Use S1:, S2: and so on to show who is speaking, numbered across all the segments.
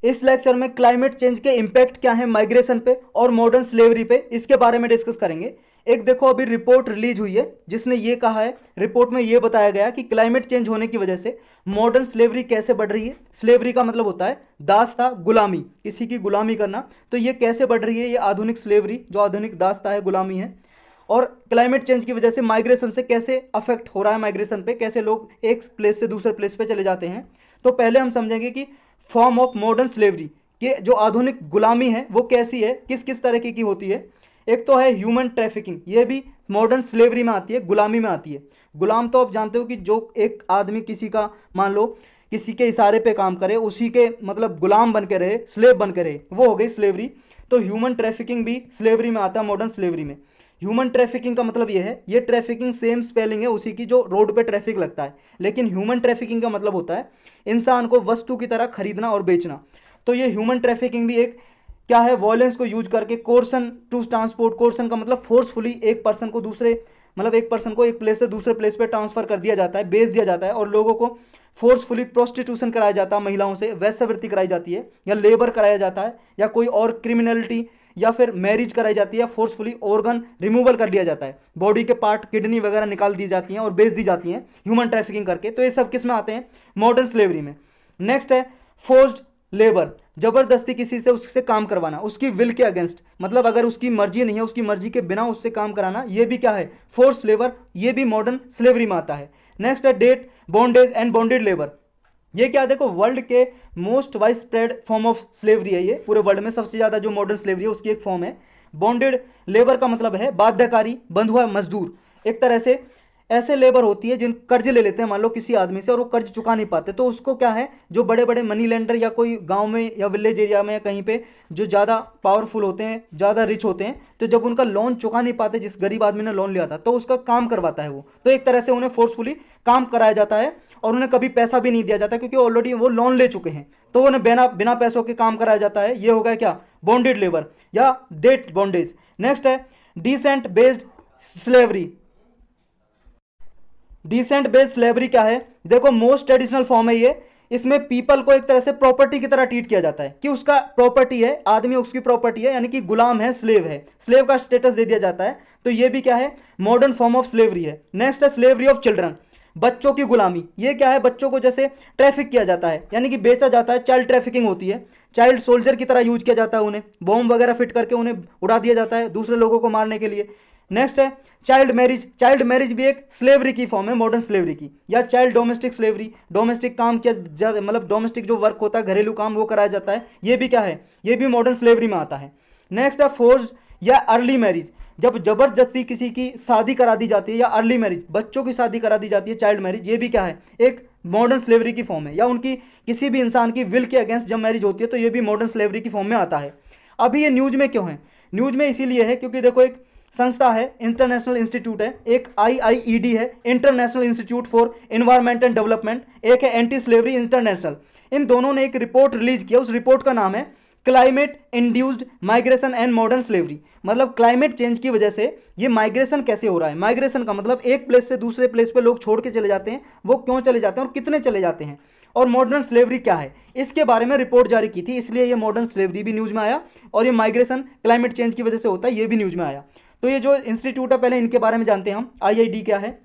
S1: इस लेक्चर में climate change के इम्पैक्ट क्या है माइग्रेशन पे और मॉडर्न स्लेवरी पे, इसके बारे में डिस्कस करेंगे। एक देखो अभी रिपोर्ट रिलीज हुई है जिसने ये कहा है, रिपोर्ट में ये बताया गया कि क्लाइमेट चेंज होने की वजह से मॉडर्न स्लेवरी कैसे बढ़ रही है। स्लेवरी का मतलब होता है दास्ता, गुलामी, किसी की गुलामी करना। तो ये कैसे बढ़ रही है, ये आधुनिक स्लेवरी, जो आधुनिक दास्ता है, गुलामी है। और क्लाइमेट चेंज की वजह से माइग्रेशन से कैसे अफेक्ट हो रहा है, माइग्रेशन पे कैसे लोग एक प्लेस से दूसरे प्लेस पे चले जाते हैं। तो पहले हम समझेंगे कि फॉर्म ऑफ मॉडर्न स्लेवरी, कि जो आधुनिक गुलामी है वो कैसी है, किस किस तरीके की होती है। एक तो है ह्यूमन ट्रैफिकिंग, ये भी मॉडर्न स्लेवरी में आती है, गुलामी में आती है। गुलाम तो आप जानते हो कि जो एक आदमी किसी का, मान लो किसी के इशारे पे काम करे, उसी के मतलब गुलाम बन के रहे, स्लेव बन के रहे, वो हो गई स्लेवरी। तो ह्यूमन ट्रैफिकिंग भी स्लेवरी में आता है, मॉडर्न स्लेवरी में। ह्यूमन ट्रैफिकिंग का मतलब ये है, ये ट्रैफिकिंग सेम स्पेलिंग है उसी की जो रोड पे ट्रैफिक लगता है, लेकिन ह्यूमन ट्रैफिकिंग का मतलब होता है इंसान को वस्तु की तरह खरीदना और बेचना। तो ये ह्यूमन ट्रैफिकिंग भी एक क्या है, वॉयलेंस को यूज करके, कोर्सन टू ट्रांसपोर्ट, कोर्सन का मतलब फोर्सफुली एक पर्सन को दूसरे, मतलब एक पर्सन को एक प्लेस से दूसरे प्लेस पे ट्रांसफर कर दिया जाता है, बेच दिया जाता है, और लोगों को फोर्सफुली प्रोस्टिट्यूशन कराया जाता है, महिलाओं से वैश्यावृत्ति कराई जाती है, या लेबर कराया जाता है, या कोई और क्रिमिनलिटी, या फिर मैरिज कराई जाती है, या फोर्सफुली ऑर्गन रिमूवल कर लिया जाता है, बॉडी के पार्ट, किडनी वगैरह निकाल दी जाती हैं और बेच दी जाती हैं ह्यूमन ट्रैफिकिंग करके। तो ये सब किस में आते हैं, मॉडर्न स्लेवरी में। नेक्स्ट है फोर्स्ड लेबर, जबरदस्ती किसी से उससे काम करवाना, उसकी विल के अगेंस्ट, मतलब अगर उसकी मर्जी नहीं है, उसकी मर्जी के बिना उससे काम कराना, ये भी क्या है, फोर्स लेबर, ये भी मॉडर्न स्लेवरी में आता है। नेक्स्ट है debt, bondage and bonded labour. ये क्या, देखो वर्ल्ड के most widespread form of slavery है, ये पूरे वर्ल्ड में सबसे ज्यादा जो मॉडर्न स्लेवरी है उसकी एक फॉर्म है। बॉन्डेड लेबर का मतलब है बाध्यकारी, बंधुआ मजदूर, एक तरह से ऐसे लेबर होती है जिन कर्ज ले लेते हैं मान लो किसी आदमी से, और वो कर्ज चुका नहीं पाते, तो उसको क्या है, जो बड़े बड़े मनी लेंडर या कोई गांव में या विलेज एरिया में या कहीं पे जो ज़्यादा पावरफुल होते हैं, ज़्यादा रिच होते हैं, तो जब उनका लोन चुका नहीं पाते, जिस गरीब आदमी ने लोन लिया था, तो उसका काम करवाता है वो। तो एक तरह से उन्हें फोर्सफुली काम कराया जाता है, और उन्हें कभी पैसा भी नहीं दिया जाता क्योंकि ऑलरेडी वो लोन ले चुके हैं, तो उन्हें बिना बिना पैसों के काम कराया जाता है। ये हो गया क्या, बॉन्डेड लेबर या डेट बॉन्डेज। नेक्स्ट है descent based slavery. Descent based slavery क्या है, देखो मोस्ट ट्रेडिशनल फॉर्म है ये। इसमें पीपल को एक तरह से प्रॉपर्टी की तरह ट्रीट किया जाता है, कि उसका प्रॉपर्टी है, आदमी उसकी प्रॉपर्टी है, यानी कि गुलाम है, स्लेव है, स्लेव का स्टेटस दे दिया जाता है। तो ये भी क्या है, मॉडर्न फॉर्म ऑफ स्लेवरी है। नेक्स्ट है स्लेवरी ऑफ चिल्ड्रन, बच्चों की गुलामी। ये क्या है, बच्चों को जैसे ट्रैफिक किया जाता है, यानी कि बेचा जाता है, चाइल्ड ट्रैफिकिंग होती है, चाइल्ड सोल्जर की तरह यूज किया जाता है, उन्हें बॉम्ब वगैरह फिट करके उन्हें उड़ा दिया जाता है दूसरे लोगों को मारने के लिए। नेक्स्ट है चाइल्ड मैरिज, चाइल्ड मैरिज भी एक स्लेवरी की फॉर्म है, मॉडर्न स्लेवरी की। या चाइल्ड डोमेस्टिक स्लेवरी, डोमेस्टिक काम किया, मतलब डोमेस्टिक जो वर्क होता है, घरेलू काम, वो कराया जाता है, ये भी क्या है, ये भी मॉडर्न स्लेवरी में आता है। नेक्स्ट है फोर्स्ड या अर्ली मैरिज, जब जबरदस्ती किसी की शादी करा दी जाती है, या अर्ली मैरिज, बच्चों की शादी करा दी जाती है, चाइल्ड मैरिज, ये भी क्या है, एक मॉडर्न स्लेवरी की फॉर्म है। या उनकी किसी भी इंसान की विल के अगेंस्ट जब मैरिज होती है, तो ये भी मॉडर्न स्लेवरी की फॉर्म में आता है। अभी ये न्यूज में क्यों है, न्यूज में इसीलिए है क्योंकि देखो एक संस्था है, इंटरनेशनल इंस्टीट्यूट है, एक IIED है, international Institute for Environment and development, एक है एंटी स्लेवरी इंटरनेशनल। इन दोनों ने एक रिपोर्ट रिलीज किया, उस रिपोर्ट का नाम है climate induced migration and modern slavery. मतलब क्लाइमेट चेंज की वजह से ये माइग्रेशन कैसे हो रहा है, माइग्रेशन का मतलब एक प्लेस से दूसरे प्लेस पे लोग छोड़ के चले जाते हैं, वो क्यों चले जाते हैं और कितने चले जाते हैं, और मॉडर्न स्लेवरी क्या है, इसके बारे में रिपोर्ट जारी की थी, इसलिए ये मॉडर्न स्लेवरी भी न्यूज में आया, और ये माइग्रेशन क्लाइमेट चेंज की वजह से होता है, ये भी न्यूज में आया। तो ये जो इंस्टीट्यूट है, पहले इनके बारे में जानते हैं हम। IID क्या है,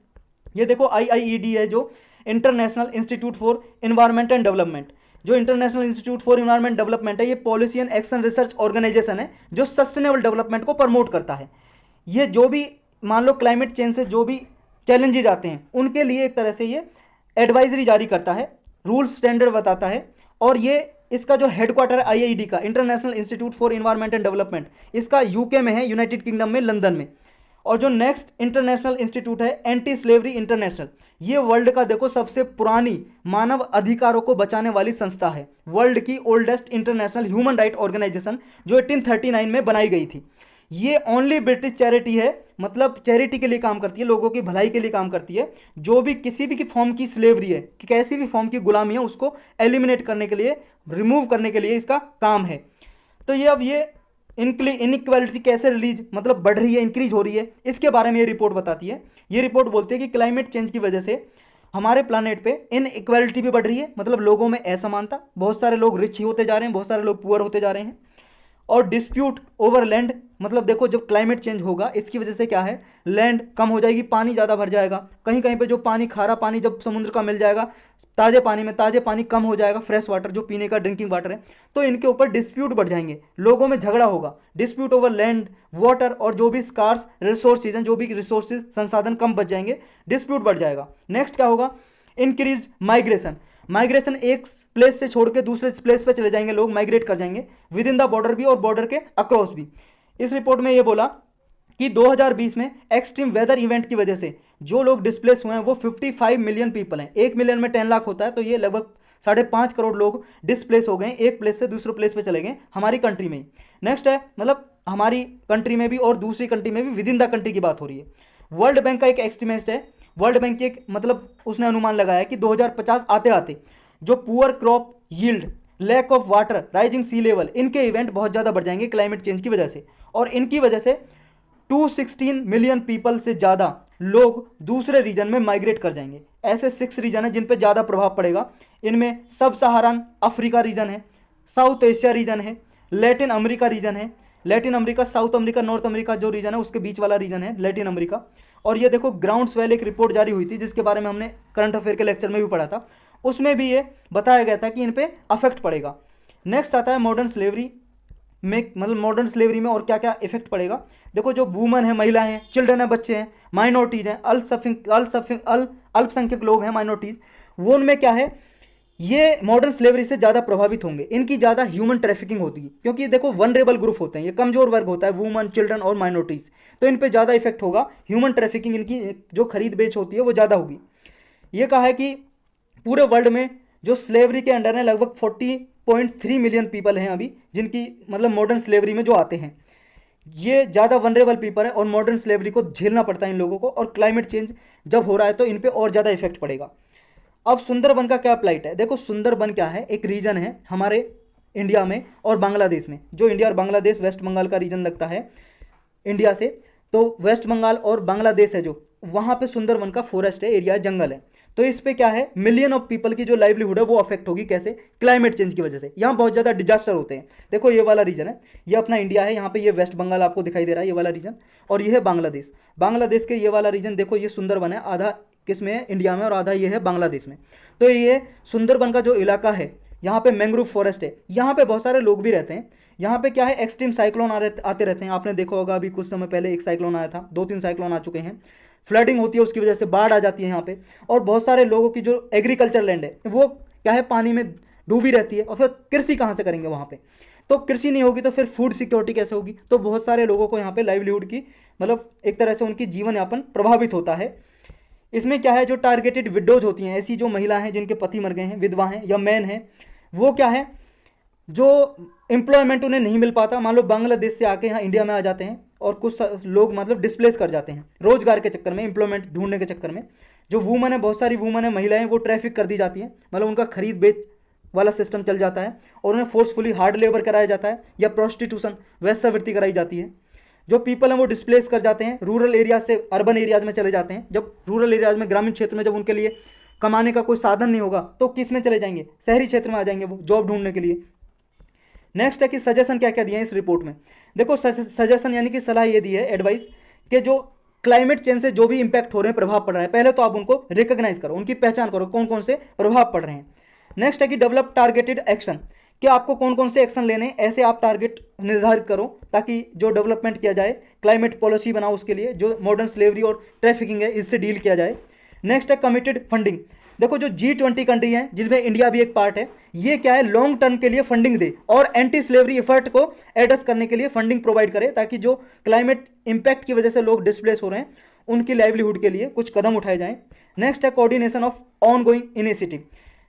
S1: ये देखो IIED है, जो International Institute for Environment and Development. जो International Institute for Environment Development है, ये policy and action research organisation है, जो सस्टेनेबल डेवलपमेंट को प्रमोट करता है। ये जो भी मान लो क्लाइमेट चेंज से जो भी चैलेंजेज आते हैं, उनके लिए एक तरह से ये एडवाइजरी जारी करता है, रूल्स स्टैंडर्ड बताता है। और ये इसका जो हेडक्वार्टर IIED का, international Institute for Environment and development, इसका UK में है, यूनाइटेड किंगडम में, लंदन में। और जो नेक्स्ट इंटरनेशनल इंस्टीट्यूट है एंटी स्लेवरी इंटरनेशनल, ये वर्ल्ड का देखो सबसे पुरानी मानव अधिकारों को बचाने वाली संस्था है, वर्ल्ड की oldest international human right organisation, जो 1839 में बनाई गई थी। ये ओनली ब्रिटिश चैरिटी है, मतलब चैरिटी के लिए काम करती है, लोगों की भलाई के लिए काम करती है। जो भी किसी भी फॉर्म की स्लेवरी है, कि कैसी भी फॉर्म की गुलामी है, उसको एलिमिनेट करने के लिए, रिमूव करने के लिए इसका काम है। तो ये अब ये इनइक्वालिटी कैसे रिलीज मतलब बढ़ रही है, इंक्रीज हो रही है, इसके बारे में ये रिपोर्ट बताती है। ये रिपोर्ट बोलती है कि क्लाइमेट चेंज की वजह से हमारे प्लानेट पे इनइक्वालिटी भी बढ़ रही है, मतलब लोगों में असमानता, बहुत सारे लोग रिच ही होते जा रहे हैं, बहुत सारे लोग पुअर होते जा रहे हैं। और डिस्प्यूट ओवर लैंड, मतलब देखो जब क्लाइमेट चेंज होगा इसकी वजह से क्या है, लैंड कम हो जाएगी, पानी ज़्यादा भर जाएगा, कहीं कहीं पे जो पानी, खारा पानी जब समुद्र का मिल जाएगा ताज़े पानी में, ताज़े पानी कम हो जाएगा, फ्रेश वाटर जो पीने का ड्रिंकिंग वाटर है, तो इनके ऊपर डिस्प्यूट बढ़ जाएंगे, लोगों में झगड़ा होगा, डिस्प्यूट ओवर लैंड वाटर, और जो भी स्कार्स रिसोर्सेज हैं, जो भी रिसोर्सेज संसाधन कम बच जाएंगे, डिस्प्यूट बढ़ जाएगा। नेक्स्ट क्या होगा, इंक्रीज माइग्रेशन, माइग्रेशन एक प्लेस से छोड़ के दूसरे प्लेस पे चले जाएंगे, लोग माइग्रेट कर जाएंगे विद इन द बॉर्डर भी और बॉर्डर के अक्रॉस भी। इस रिपोर्ट में ये बोला कि 2020 में एक्सट्रीम वेदर इवेंट की वजह से जो लोग डिस्प्लेस हुए हैं वो 55 मिलियन पीपल हैं, 1 मिलियन में 10 लाख होता है, तो ये लगभग 5.5 करोड़ लोग डिस्प्लेस हो गए, एक प्लेस से दूसरे प्लेस पे चले गए हमारी कंट्री में। नेक्स्ट है, मतलब हमारी कंट्री में भी और दूसरी कंट्री में भी, विद इन द कंट्री की बात हो रही है। वर्ल्ड बैंक का एक एस्टिमेट है, वर्ल्ड बैंक की एक, मतलब उसने अनुमान लगाया कि 2050 आते आते जो poor crop yield, lack of water, rising sea level, इनके इवेंट बहुत ज़्यादा बढ़ जाएंगे क्लाइमेट चेंज की वजह से, और इनकी वजह से 216 मिलियन पीपल से ज़्यादा लोग दूसरे रीजन में माइग्रेट कर जाएंगे। ऐसे 6 रीजन है जिन पे ज़्यादा प्रभाव पड़ेगा, इनमें सब सहारान अफ्रीका रीजन है, साउथ एशिया रीजन है, लैटिन अमेरिका रीजन है, Latin America, south America, north America जो रीजन है उसके बीच वाला रीजन है लैटिन अमेरिका। और ये देखो ग्राउंड स्वेल एक रिपोर्ट जारी हुई थी जिसके बारे में हमने करंट अफेयर के लेक्चर में भी पढ़ा था, उसमें भी ये बताया गया था कि इन पे अफेक्ट पड़ेगा। नेक्स्ट आता है मॉडर्न स्लेवरी में, मतलब मॉडर्न स्लेवरी में और क्या क्या इफेक्ट पड़ेगा। देखो जो वूमन है, महिलाएं हैं, चिल्ड्रन है, बच्चे हैं, माइनॉरिटीज़ हैं, अल्पसंख्यक लोग हैं, माइनॉरिटीज़, वो उनमें क्या है, ये मॉडर्न स्लेवरी से ज़्यादा प्रभावित होंगे, इनकी ज़्यादा ह्यूमन ट्रैफिकिंग होती है, क्योंकि देखो वनरेबल ग्रुप होते हैं, ये कमजोर वर्ग होता है, वुमन, चिल्ड्रन और माइनॉरिटीज़, तो इन पे ज़्यादा इफेक्ट होगा, ह्यूमन ट्रैफिकिंग, इनकी जो खरीद बेच होती है वो ज़्यादा होगी। ये कहा है कि पूरे वर्ल्ड में जो स्लेवरी के अंडर है लगभग 40.3 मिलियन पीपल हैं अभी, जिनकी मतलब मॉडर्न स्लेवरी में जो आते हैं, ये ज़्यादा वनरेबल पीपल है और मॉडर्न स्लेवरी को झेलना पड़ता है इन लोगों को, और क्लाइमेट चेंज जब हो रहा है तो इन पे और ज़्यादा इफेक्ट पड़ेगा। अब सुंदरबन का क्या प्लाइट है, देखो सुंदरबन क्या है, एक रीजन है हमारे इंडिया में और बांग्लादेश में, जो इंडिया और बांग्लादेश, वेस्ट बंगाल का रीजन लगता है इंडिया से, तो वेस्ट बंगाल और बांग्लादेश है जो, वहाँ पे सुंदरबन का फॉरेस्ट है, एरिया, जंगल है, तो इस पे क्या है, मिलियन ऑफ पीपल की जो लाइवलीहुड है वो अफेक्ट होगी, कैसे, क्लाइमेट चेंज की वजह से। यहाँ बहुत ज़्यादा डिजास्टर होते हैं, देखो ये वाला रीजन है, ये अपना इंडिया है, यहाँ पे ये वेस्ट बंगाल आपको दिखाई दे रहा है, ये वाला रीजन, और ये है बांग्लादेश, बांग्लादेश के ये वाला रीजन, देखो ये सुंदरबन है, आधा किस में है, इंडिया में, और आधा ये है बांग्लादेश में। तो ये सुंदरबन का जो इलाका है, यहाँ पे मैंग्रोव फॉरेस्ट है, यहाँ पे बहुत सारे लोग भी रहते हैं। यहाँ पे क्या है, एक्सट्रीम साइक्लोन आते रहते हैं, आपने देखा होगा अभी कुछ समय पहले एक साइक्लोन आया था, 2-3 साइक्लोन आ चुके हैं, फ्लडिंग होती है उसकी वजह से, बाढ़ आ जाती है यहाँ पे, और बहुत सारे लोगों की जो एग्रीकल्चर लैंड है वो क्या है, पानी में डूबी रहती है, और फिर कृषि कहाँ से करेंगे वहाँ पे, तो कृषि नहीं होगी तो फिर फूड सिक्योरिटी कैसे होगी, तो बहुत सारे लोगों को यहाँ पे लाइवलीहुड की, मतलब एक तरह से उनकी जीवन यापन प्रभावित होता है। इसमें क्या है, जो टारगेटेड विडोज होती हैं, ऐसी जो महिला हैं जिनके पति मर गए हैं, विधवा हैं या मैन हैं, वो क्या है, जो एम्प्लॉयमेंट उन्हें नहीं मिल पाता, मान लो बांग्लादेश से आके यहाँ इंडिया में आ जाते हैं और कुछ लोग मतलब डिस्प्लेस कर जाते हैं रोजगार के चक्कर में, एम्प्लॉयमेंट ढूंढने के चक्कर में, जो वूमन है, बहुत सारी वूमन है, महिलाएं, वो ट्रैफिक कर दी जाती हैं, मतलब उनका खरीद बेच वाला सिस्टम चल जाता है और उन्हें फोर्सफुली हार्ड लेबर कराया जाता है या प्रोस्टिट्यूशन, वैश्यावृत्ति कराई जाती है। जो पीपल हैं वो डिस्प्लेस कर जाते हैं, रूरल एरियाज से अर्बन एरियाज में चले जाते हैं, जब रूरल एरियाज में, ग्रामीण क्षेत्र में जब उनके लिए कमाने का कोई साधन नहीं होगा तो किस में चले जाएंगे, शहरी क्षेत्र में आ जाएंगे वो जॉब ढूंढने के लिए। नेक्स्ट है कि सजेशन क्या क्या दिए हैं इस रिपोर्ट में, देखो सजेशन यानी कि सलाह ये दी है, एडवाइस, कि जो क्लाइमेट चेंज से जो भी इंपैक्ट हो रहे हैं, प्रभाव पड़ रहा है, पहले तो आप उनको रिकॉग्नाइज करो, उनकी पहचान करो, कौन कौन से प्रभाव पड़ रहे हैं। नेक्स्ट है कि डेवलप टारगेटेड एक्शन, कि आपको कौन कौन से एक्शन लेने हैं, ऐसे आप टारगेट निर्धारित करो ताकि जो डेवलपमेंट किया जाए, क्लाइमेट पॉलिसी बनाओ उसके लिए, जो मॉडर्न स्लेवरी और ट्रैफिकिंग है इससे डील किया जाए। नेक्स्ट है कमिटेड फंडिंग, देखो जो G20 कंट्री हैं जिसमें इंडिया भी एक पार्ट है, ये क्या है, लॉन्ग टर्म के लिए फंडिंग दे और एंटी स्लेवरी एफर्ट को एड्रेस करने के लिए फंडिंग प्रोवाइड करे, ताकि जो क्लाइमेट इंपैक्ट की वजह से लोग डिस्प्लेस हो रहे हैं उनकी लाइवलीहुड के लिए कुछ कदम उठाए जाएं। नेक्स्ट है coordination of on going initiative,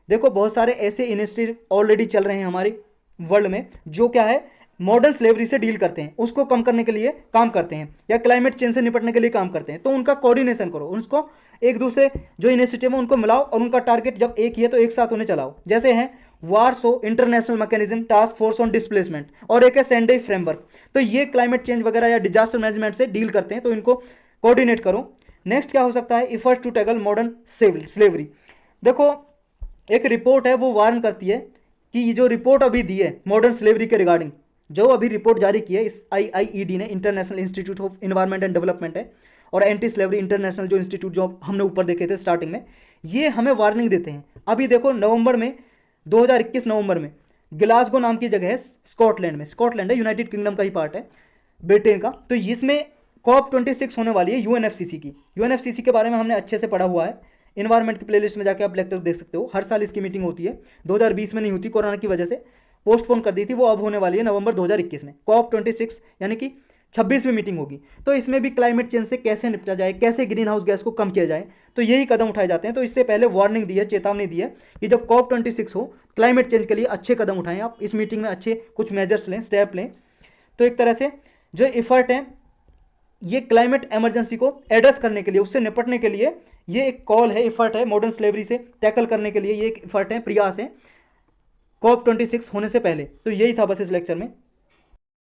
S1: देखो बहुत सारे ऐसे इनिशिएटिव ऑलरेडी चल रहे हैं हमारे वर्ल्ड में जो क्या है, मॉडर्न स्लेवरी से डील करते हैं, उसको कम करने के लिए काम करते हैं या क्लाइमेट चेंज से निपटने के लिए काम करते हैं, तो उनका कोऑर्डिनेशन करो, उनको एक दूसरे जो इनिशिएटिव है उनको मिलाओ और उनका टारगेट जब एक ही है तो एक साथ उन्हें चलाओ। जैसे हैं वार्सो international mechanism task force on displacement और एक है सेंडई फ्रेमवर्क, तो ये क्लाइमेट चेंज वगैरह या डिजास्टर मैनेजमेंट से डील करते हैं, तो इनको कोऑर्डिनेट करो। नेक्स्ट क्या हो सकता है, effort to tackle modern slavery. देखो एक रिपोर्ट है वो वार्न करती है कि ये जो रिपोर्ट अभी दी है मॉडर्न स्लेवरी के रिगार्डिंग, जो अभी रिपोर्ट जारी की है इस IIED ने, international institute of environment and development है, और एंटी स्लेवरी इंटरनेशनल जो इंस्टीट्यूट जो हमने ऊपर देखे थे स्टार्टिंग में, ये हमें वार्निंग देते हैं। अभी देखो नवंबर में 2021 नवंबर में ग्लासगो नाम की जगह है स्कॉटलैंड में, स्कॉटलैंड है यूनाइटेड किंगडम का ही पार्ट है, ब्रिटेन का, तो इसमें COP26 होने वाली है UNFCCC की। UNFCCC के बारे में हमने अच्छे से पढ़ा हुआ है, इन्वायरमेंट की प्लेलिस्ट में जाके आप लेक्चर देख सकते हो। हर साल इसकी मीटिंग होती है, 2020 में नहीं होती, कोरोना की वजह से पोस्टपोन कर दी थी, वो अब होने वाली है नवंबर 2021 में। COP26 यानी कि 26वीं मीटिंग होगी। तो इसमें भी क्लाइमेट चेंज से कैसे निपटा जाए, कैसे ग्रीन हाउस गैस को कम किया जाए, तो यही कदम उठाए जाते हैं। तो इससे पहले वार्निंग दी है, चेतावनी दी है कि जब COP26 हो क्लाइमेट चेंज के लिए अच्छे कदम उठाएं, आप इस मीटिंग में अच्छे कुछ मेजर्स लें, स्टेप लें। तो एक तरह से जो एफर्ट है ये क्लाइमेट इमरजेंसी को एड्रेस करने के लिए, उससे निपटने के लिए ये एक कॉल है, एफर्ट है, मॉडर्न स्लेवरी से टैकल करने के लिए ये एक एफर्ट है, प्रयास है COP26 होने से पहले। तो यही था बस इस लेक्चर में।